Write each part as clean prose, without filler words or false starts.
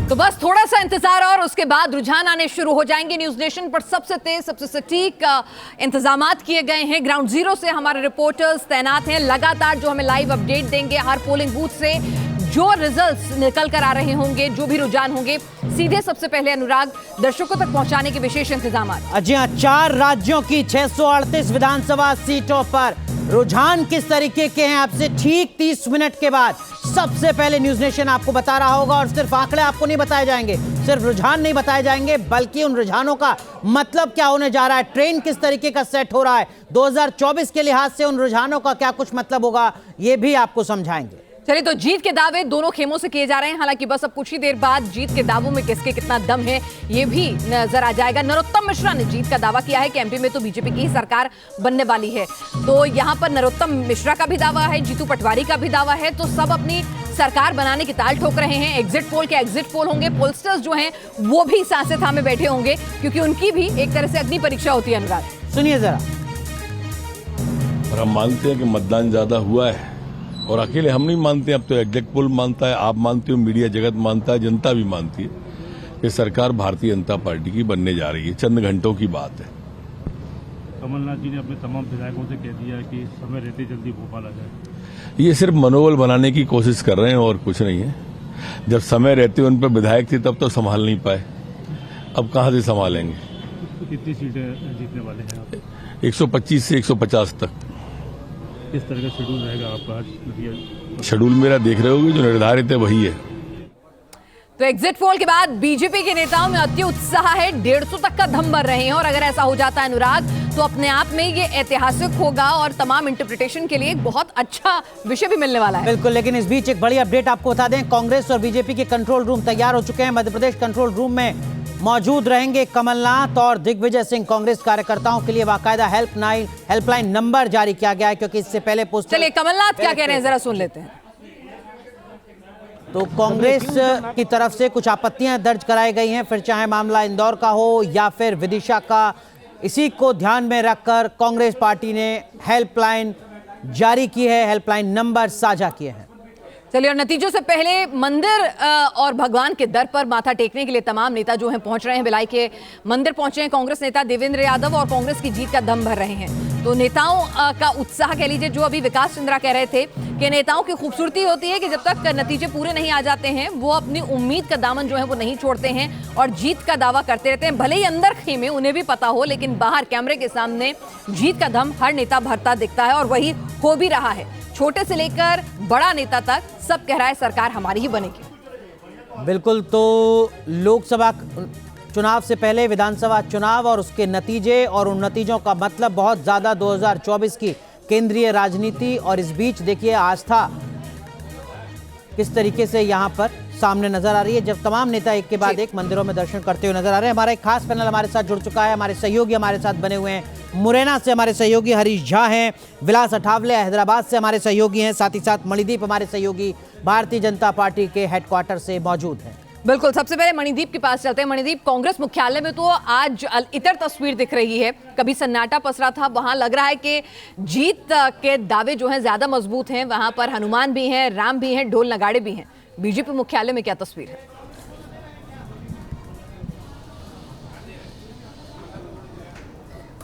तो बस थोड़ा सा इंतजार और उसके बाद रुझान आने शुरू हो जाएंगे। न्यूज नेशन पर सबसे तेज सबसे सटीक इंतजामात किए गए हैं। ग्राउंड जीरो से हमारे रिपोर्टर्स तैनात हैं, लगातार जो हमें लाइव अपडेट देंगे हर पोलिंग बूथ से जो रिजल्ट्स निकल कर आ रहे होंगे, जो भी रुझान होंगे, सीधे सबसे पहले अनुराग दर्शकों तक पहुंचाने के विशेष इंतजाम। जी हाँ, 4 राज्यों की 638 विधानसभा सीटों पर रुझान किस तरीके के हैं आपसे ठीक 30 मिनट के बाद सबसे पहले न्यूज नेशन आपको बता रहा होगा। और सिर्फ आंकड़े आपको नहीं बताए जाएंगे, सिर्फ रुझान नहीं बताए जाएंगे, बल्कि उन रुझानों का मतलब क्या होने जा रहा है, ट्रेन किस तरीके का सेट हो रहा है, 2024 के लिहाज से उन रुझानों का क्या कुछ मतलब होगा, ये भी आपको समझाएंगे। चलिए, तो जीत के दावे दोनों खेमों से किए जा रहे हैं। हालांकि बस अब कुछ ही देर बाद जीत के दावों में किसके कितना दम है ये भी नजर आ जाएगा। नरोत्तम मिश्रा ने जीत का दावा किया है कि एमपी में तो बीजेपी की ही सरकार बनने वाली है। तो यहां पर नरोत्तम मिश्रा का भी दावा है, जीतू पटवारी का भी दावा है। तो सब अपनी सरकार बनाने की ताल ठोक रहे हैं। एग्जिट पोल के एग्जिट पोल होंगे, पोलस्टर्स जो हैं वो भी सांसें थामे बैठे होंगे, क्योंकि उनकी भी एक तरह से अग्नि परीक्षा होती है। अनुराग सुनिए जरा। हम मानते हैं कि मतदान ज्यादा हुआ है, और अकेले हम नहीं मानते, अब तो एग्जिट पोल मानता है, आप मानते हो, मीडिया जगत मानता है, जनता भी मानती है कि सरकार भारतीय जनता पार्टी की बनने जा रही है। चंद घंटों की बात है। कमलनाथ जी ने अपने तमाम विधायकों से कह दिया कि समय रहते जल्दी भोपाल आ जाए। ये सिर्फ मनोबल बनाने की कोशिश कर रहे हैं और कुछ नहीं है। जब समय रहते उन पर विधायक थे तब तो संभाल नहीं पाए, अब कहां से संभालेंगे। कितनी सीटें जीतने वाले हैं आप? 125 से 150 तक। किस तरह का शेड्यूल रहेगा आपका? शेड्यूल मेरा देख रहे होगे, जो निर्धारित है वही है। तो एग्जिट पोल के बाद बीजेपी के नेताओं में अति उत्साह है, 150 तक का दम भर रहे हैं। और अगर ऐसा हो जाता है अनुराग, तो अपने आप में ये ऐतिहासिक होगा और तमाम इंटरप्रिटेशन के लिए एक बहुत अच्छा विषय भी मिलने वाला है। बिल्कुल, लेकिन इस बीच एक बड़ी अपडेट आपको बता दें, कांग्रेस और बीजेपी के कंट्रोल रूम तैयार हो चुके हैं। मध्य प्रदेश कंट्रोल रूम में मौजूद रहेंगे कमलनाथ और दिग्विजय सिंह। कांग्रेस कार्यकर्ताओं के लिए बाकायदा हेल्पलाइन नंबर जारी किया गया है, क्योंकि इससे पहले पोस्टर। चलिए, कमलनाथ क्या कह रहे हैं जरा सुन लेते हैं। तो कांग्रेस की तरफ से कुछ आपत्तियां दर्ज कराई गई हैं, फिर चाहे मामला इंदौर का हो या फिर विदिशा का। इसी को ध्यान में रखकर कांग्रेस पार्टी ने हेल्पलाइन जारी की है, हेल्पलाइन नंबर साझा किए हैं। चलिए, और नतीजों से पहले मंदिर और भगवान के दर पर माथा टेकने के लिए तमाम नेता जो हैं पहुंच रहे हैं। भिलाई के मंदिर पहुंचे हैं कांग्रेस नेता देवेंद्र यादव और कांग्रेस की जीत का दम भर रहे हैं। तो नेताओं का उत्साह कह लीजिए, जो अभी विकास चंद्रा कह रहे थे कि नेताओं की खूबसूरती होती है कि जब तक नतीजे पूरे नहीं आ जाते हैं वो अपनी उम्मीद का दामन जो है वो नहीं छोड़ते हैं और जीत का दावा करते रहते हैं। भले ही अंदर खेमे उन्हें भी पता हो, लेकिन बाहर कैमरे के सामने जीत का दम हर नेता भरता दिखता है, और वही हो भी रहा है। छोटे से लेकर बड़ा नेता तक सब कह रहा है सरकार हमारी ही बनेगी। बिल्कुल, तो लोकसभा चुनाव से पहले विधानसभा चुनाव और उसके नतीजे, और उन नतीजों का मतलब बहुत ज्यादा 2024 की केंद्रीय राजनीति। और इस बीच देखिए आस्था किस तरीके से यहां पर सामने नजर आ रही है, जब तमाम नेता एक के बाद एक मंदिरों में दर्शन करते हुए नजर आ रहे हैं। हमारा एक खास पैनल हमारे साथ जुड़ चुका है, हमारे सहयोगी हमारे साथ बने हुए हैं। मुरैना से हमारे सहयोगी हरीश झा हैं, विलास अठावले हैदराबाद से हमारे सहयोगी हैं, साथ ही साथ मणिदीप हमारे सहयोगी भारतीय जनता पार्टी के हेडक्वार्टर से मौजूद हैं। बिल्कुल, सबसे पहले मणिदीप के पास चलते हैं। मणिदीप, कांग्रेस मुख्यालय में तो आज इतर तस्वीर दिख रही है। कभी सन्नाटा पसरा था, वहां लग रहा है कि जीत के दावे जो हैं ज्यादा मजबूत हैं। वहां पर हनुमान भी हैं, राम भी हैं, ढोल नगाड़े भी हैं। बीजेपी मुख्यालय में क्या तस्वीर है?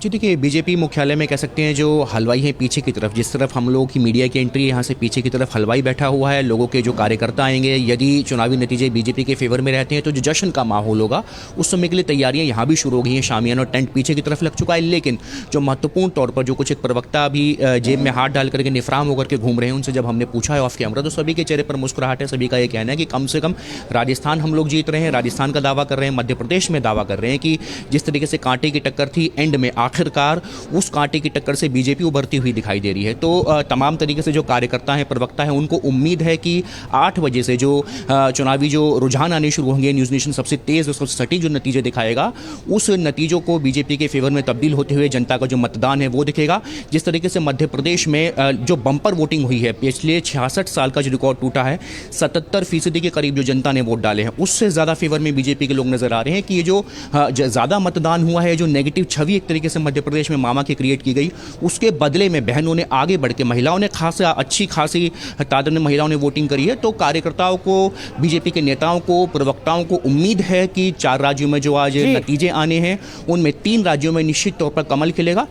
जी देखिए, बीजेपी मुख्यालय में कह सकते हैं जो हलवाई है पीछे की तरफ, जिस तरफ हम लोगों की मीडिया की एंट्री है, यहाँ से पीछे की तरफ हलवाई बैठा हुआ है। लोगों के जो कार्यकर्ता आएंगे, यदि चुनावी नतीजे बीजेपी के फेवर में रहते हैं तो जो जश्न का माहौल होगा उस समय के लिए तैयारियां यहाँ भी शुरू हो गई हैं। शामियान और टेंट पीछे की तरफ लग चुका है। लेकिन जो महत्वपूर्ण तौर पर जो कुछ एक प्रवक्ता अभी जेब में हाथ डाल करके निफराम होकर के घूम रहे हैं, उनसे जब हमने पूछा है ऑफ कैमरा, तो सभी के चेहरे पर मुस्कुराहट है। सभी का ये कहना है कि कम से कम राजस्थान हम लोग जीत रहे हैं, राजस्थान का दावा कर रहे हैं, मध्य प्रदेश में दावा कर रहे हैं कि जिस तरीके से कांटे की टक्कर थी, एंड में आखिरकार उस कांटे की टक्कर से बीजेपी उभरती हुई दिखाई दे रही है। तो तमाम तरीके से जो कार्यकर्ता हैं, प्रवक्ता हैं, उनको उम्मीद है कि 8 बजे से जो चुनावी जो रुझान आने शुरू होंगे, न्यूज़ नेशन सबसे तेज और सबसे सटीक जो नतीजे दिखाएगा, उस नतीजों को बीजेपी के फेवर में तब्दील होते हुए जनता का जो मतदान है वो दिखेगा। जिस तरीके से मध्य प्रदेश में जो बम्पर वोटिंग हुई है, पिछले 66 साल का जो रिकॉर्ड टूटा है, 77% के करीब जो जनता ने वोट डाले हैं, उससे ज़्यादा फेवर में बीजेपी के लोग नजर आ रहे हैं कि ये जो ज़्यादा मतदान हुआ है, जो नेगेटिव छवि एक तरीके से मध्य प्रदेश में मामा की क्रिएट की गई, उसके बदले में बहनों ने आगे बढ़ के, महिलाओं ने अच्छी खासी तादाद में महिलाओं ने वोटिंग करी है। तो कार्यकर्ताओं को, बीजेपी के नेताओं को, प्रवक्ताओं को उम्मीद है कि 4 राज्यों में जो आज नतीजे आने हैं उनमें 3 राज्यों में निश्चित तौर पर कमल खिलेगा।